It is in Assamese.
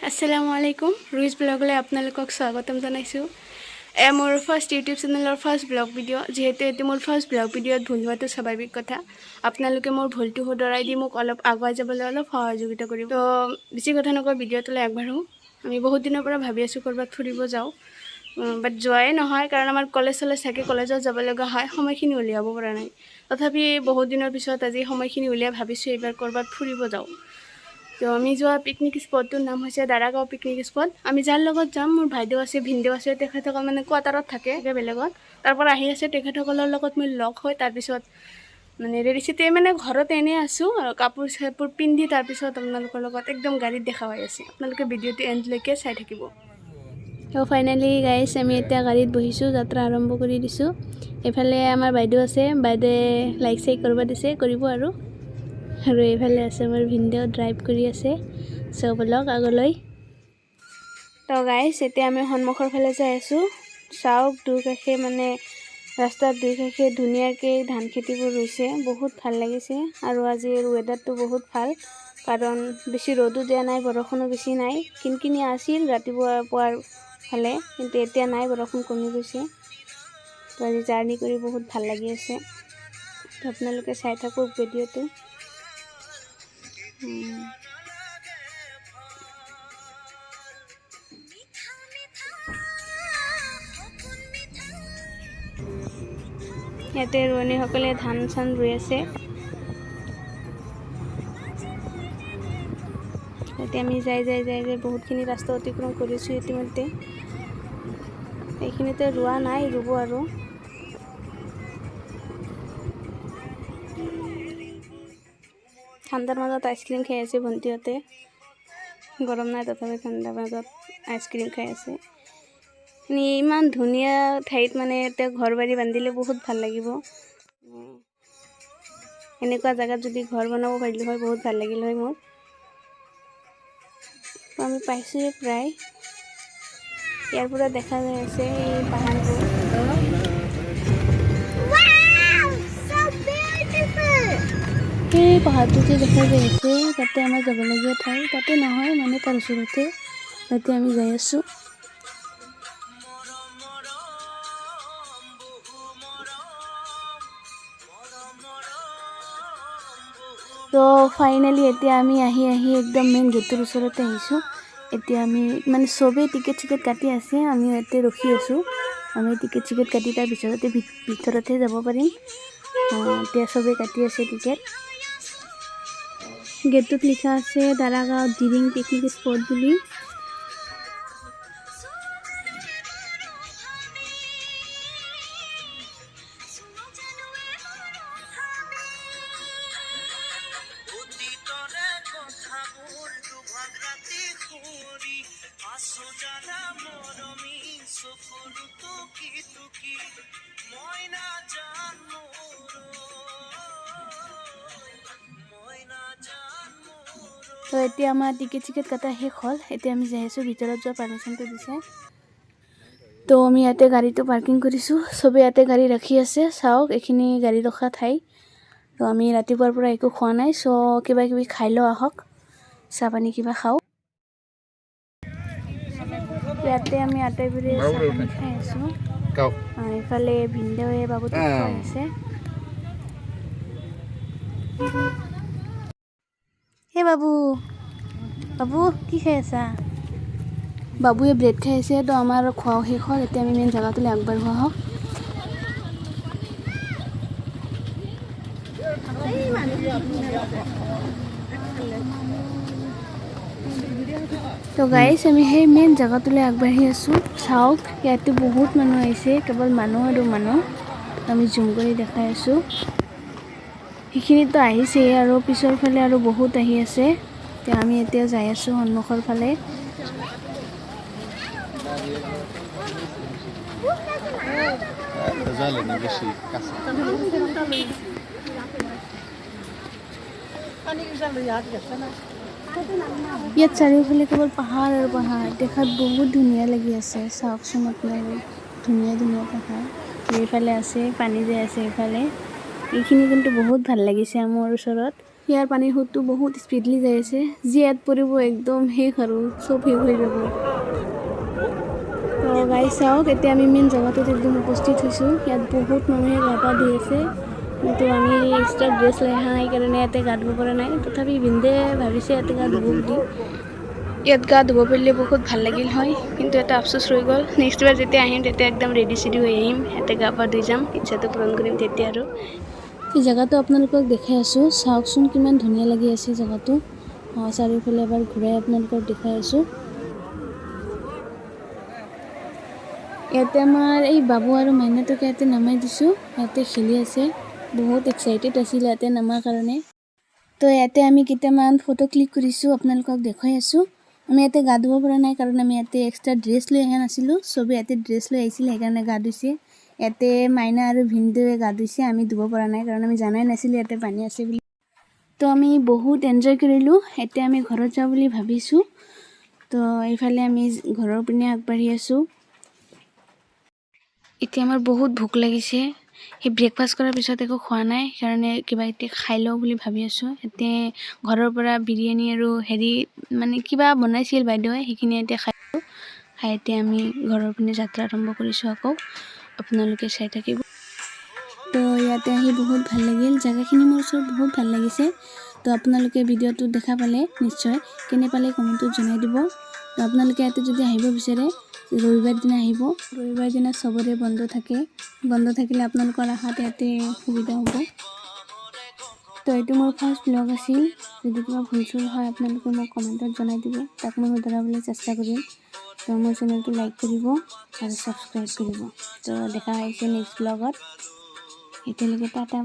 আসসালামু আলাইকুম ৰুইজ ব্লগলৈ আপোনালোকক স্বাগতম জনাইছোঁ মোৰ ফাৰ্ষ্ট ইউটিউব চেনেলৰ ফাৰ্ষ্ট ব্লগ ভিডিঅ' যিহেতু এটি মোৰ ফাৰ্ষ্ট ব্লগ ভিডিঅ'ত ভুল হোৱাটো স্বাভাৱিক কথা আপোনালোকে মোৰ ভুলটো শুধৰাই দি মোক অলপ আগুৱাই যাবলৈ অলপ সহযোগিতা কৰিব তো বেছি কথা নকৈ ভিডিঅ'টোলৈ আগবাঢ়োঁ আমি বহুত দিনৰ পৰা ভাবি আছোঁ ক'ৰবাত ফুৰিব যাওঁ বাট যোৱাই নহয় কাৰণ আমাৰ কলেজ থাকে কলেজত যাব লগা হয় সময়খিনি উলিয়াব পৰা নাই তথাপি বহুত দিনৰ পিছত আজি সময়খিনি উলিয়াই ভাবিছোঁ এইবাৰ ক'ৰবাত ফুৰিব যাওঁ তো আমি যোৱা পিকনিক স্পটটোৰ নাম হৈছে দাৰাগাঁও পিকনিক স্পট আমি যাৰ লগত যাম মোৰ ভাইদেউ আছে ভিনদেউ আছে তেখেতসকল মানে কোৱাৰ্টাৰত থাকে বেলেগত তাৰপৰা আহি আছে তেখেতসকলৰ লগত মই লগ হৈ তাৰপিছত মানে ৰেডিচিতে মানে ঘৰতে এনেই আছোঁ কাপোৰ চাপোৰ পিন্ধি তাৰপিছত আপোনালোকৰ লগত একদম গাড়ীত দেখা হৈ আছে আপোনালোকে ভিডিঅ'টো এণ্ডলৈকে চাই থাকিব তো ফাইনেলি গাইছ আমি এতিয়া গাড়ীত বহিছোঁ যাত্ৰা আৰম্ভ কৰি দিছোঁ এইফালে আমাৰ বাইদেউ আছে বাইদেৱে লাইক চাইক কৰিব দিছে কৰিব আৰু এইফালে আছে আমাৰ ভিনদেউ ড্ৰাইভ কৰি আছে চব লগ আগলৈ তো গাইছ এতিয়া আমি সন্মুখৰ ফালে যাই আছোঁ চাওক দুকাষে মানে ৰাস্তাৰ দুকাষে ধুনীয়াকৈ ধান খেতিবোৰ ৰুইছে বহুত ভাল লাগিছে আৰু আজিৰ ৱেডাৰটো বহুত ভাল কাৰণ বেছি ৰ'দো দিয়া নাই বৰষুণো বেছি নাই কিনকিনি আছিল ৰাতিপুৱা পুৱাৰ ফালে কিন্তু এতিয়া নাই বৰষুণ কমি গৈছে তো আজি জাৰ্ণি কৰি বহুত ভাল লাগি আছে তো আপোনালোকে চাই থাকক ভিডিঅ'টো ইয়াতে ৰোৱনীসকলে ধান চান ৰুই আছে ইয়াতে আমি যাই বহুতখিনি ৰাস্তা অতিক্ৰম কৰিছোঁ ইতিমধ্যে এইখিনিতে ৰোৱা নাই ৰুব আৰু ঠাণ্ডাৰ মাজত আইচক্ৰীম খাই আছে ভণ্টিহঁতে গৰম নাই তথাপি ঠাণ্ডাৰ মাজত আইচক্ৰীম খাই আছে ইমান ধুনীয়া ঠাইত মানে এতিয়া ঘৰ বাৰী বান্ধিলে বহুত ভাল লাগিব এনেকুৱা জেগাত যদি ঘৰ বনাব পাৰিলোঁ হয় বহুত ভাল লাগিল হয় মোৰ আমি পাইছোঁৱে প্ৰায় ইয়াৰ পৰা দেখা যাই আছে এই পাহাৰবোৰ এই পাহাৰটো যে দেখা যাই আছে তাতে আমাৰ যাবলগীয়া ঠাই তাতে নহয় মানে তাৰ ওচৰতে তাতে আমি যাই আছোঁ তো ফাইনেলি এতিয়া আমি আহি একদম মেইন গেটৰ ওচৰতে আহিছোঁ এতিয়া আমি মানে চবেই টিকেট কাটি আছে আমি ইয়াতে ৰখি আছোঁ আমি টিকেট কাটি তাৰ পিছতে ভিতৰতে যাব পাৰিম এতিয়া চবেই কাটি আছে টিকেট গেটটোত লিখা আছে দাৰাগাঁও দিৰিং পিকনিক স্পট বুলি তো এতিয়া আমাৰ টিকেট কাটা শেষ হ'ল এতিয়া আমি যাই আছোঁ ভিতৰত যোৱা পাৰ্মিশ্যনটো দিছে তো আমি ইয়াতে গাড়ীটো পাৰ্কিং কৰিছোঁ চবেই ইয়াতে গাড়ী ৰাখি আছে চাওক এইখিনি গাড়ী ৰখা ঠাই তো আমি ৰাতিপুৱাৰ পৰা একো খোৱা নাই কিবা কিবি খাই লওঁ আহক চাহ পানী কিবা খাওঁ ইয়াতে আমি আটাইবোৰে চাহ পানী খাই আছোঁ এইফালে ভিনদেৱে বাবুটোক খুৱাই আছে হে বাবু কি খাই আছা বাবুৱে ব্ৰেড খাই আছে তো আমাৰ খোৱাও শেষ হ'ল এতিয়া আমি মেইন জেগাটোলৈ আগবাঢ়োঁ আহক তো গাইছ আমি সেই মেইন জেগাটোলৈ আগবাঢ়ি আছোঁ চাওক ইয়াতে বহুত মানুহ আহিছে কেৱল মানুহ আৰু মানুহ আমি জুম কৰি দেখাই আছোঁ সেইখিনিতো আহিছেই আৰু পিছৰ ফালে আৰু বহুত আহি আছে এতিয়া আমি এতিয়া যাই আছোঁ সন্মুখৰ ফালে ইয়াত চাৰিওফালে কেৱল পাহাৰ আৰু পাহাৰ দেখাত বহুত ধুনীয়া লাগি আছে চাওকচোন আপোনালোকে ধুনীয়া পাহাৰ এইফালে আছে পানী যে আছে এইফালে এইখিনি কিন্তু বহুত ভাল লাগিছে মোৰ ওচৰত ইয়াৰ পানীৰ সোঁতটো বহুত স্পীডলি যাই আছে, যি ইয়াত পৰিব একদম শেষ আৰু চব শেষ হৈ যাব। তো গাই চাওক, এতিয়া আমি মেইন জেগাটোত একদম উপস্থিত হৈছোঁ। ইয়াত বহুত মানুহে গা পা ধুই আছে, কিন্তু আমি এক্সট্ৰা ড্ৰেছ লৈ অহা নাই কাৰণে ইয়াতে গা ধুব পৰা নাই। তথাপি বিন্দে ভাবিছে ইয়াতে গা ধুব বুলি। ইয়াত গা ধুব পাৰিলে বহুত ভাল লাগিল হয়, কিন্তু এটা আফচোচ ৰৈ গ'ল। নেক্সট বাৰ যেতিয়া আহিম তেতিয়া একদম ৰেডি চেডি হৈ আহিম, ইয়াতে গা পা ধুই যাম, ইচ্ছাটো পূৰণ কৰিম তেতিয়া আৰু। এই জেগাটো আপোনালোকক দেখাই আছোঁ, চাওকচোন কিমান ধুনীয়া লাগি আছে জেগাটো। চাৰিওফালে এবাৰ ঘূৰাই আপোনালোকক দেখাই আছোঁ। ইয়াতে আমাৰ এই বাবু আৰু মাইনাটোক ইয়াতে নামাই দিছোঁ, ইয়াতে খেলি আছে, বহুত এক্সাইটেড আছিল ইয়াতে নামাৰ কাৰণে। তো ইয়াতে আমি কেইটামান ফটো ক্লিক কৰিছোঁ, আপোনালোকক দেখুৱাই আছোঁ। আমি ইয়াতে গা ধুব পৰা নাই কাৰণ আমি ইয়াতে এক্সট্ৰা ড্ৰেছ লৈ অহা নাছিলোঁ, চবেই ইয়াতে ড্ৰেছ লৈ আহিছিল, সেইকাৰণে গা ধুইছে। ইয়াতে মাইনা আৰু ভিনদেউৱে গা ধুইছে, আমি ধুব পৰা নাই কাৰণ আমি জানাই নাছিলোঁ ইয়াতে পানী আছে বুলি। তো আমি বহুত এনজয় কৰিলোঁ। এতিয়া আমি ঘৰত যাওঁ বুলি ভাবিছোঁ। তো এইফালে আমি ঘৰৰ পিনে আগবাঢ়ি আছোঁ। এতিয়া আমাৰ বহুত ভোক লাগিছে, সেই ব্ৰেকফাষ্ট কৰাৰ পিছত একো খোৱা নাই, সেইকাৰণে কিবা এতিয়া খাই লওঁ বুলি ভাবি আছোঁ। এতিয়া ঘৰৰ পৰা বিৰিয়ানী আৰু মানে কিবা বনাইছিল বাইদেৱে, সেইখিনি এতিয়া খাইছোঁ। খাই এতিয়া আমি ঘৰৰ পিনে যাত্ৰা আৰম্ভ কৰিছোঁ আকৌ, আপোনালোকে চাই থাকিব। তো ইয়াতে আহি বহুত ভাল লাগিল, জেগাখিনি মোৰ ওচৰত বহুত ভাল লাগিছে। তো আপোনালোকে ভিডিঅ'টো দেখা পালে নিশ্চয় কেনে পালে কমেণ্টত জনাই দিব। তো আপোনালোকে ইয়াতে যদি আহিব বিচাৰে ৰবিবাৰ দিনা আহিব, ৰবিবাৰ দিনা চবৰে বন্ধ থাকে, বন্ধ থাকিলে আপোনালোকৰ অহাত ইয়াতে সুবিধা হ'ব। তো এইটো মোৰ ফাৰ্ষ্ট ব্লগ আছিল, যদি কিবা ভুল চুল হয় আপোনালোকে মোক কমেণ্টত জনাই দিব, তাক মই শুধৰাবলৈ চেষ্টা কৰিম। তো মোৰ চেনেলটো লাইক কৰিব আৰু ছাবস্ক্ৰাইব কৰিব। তো দেখা হৈছে নেক্সট ব্লগত, এতিয়ালৈকে টাটা।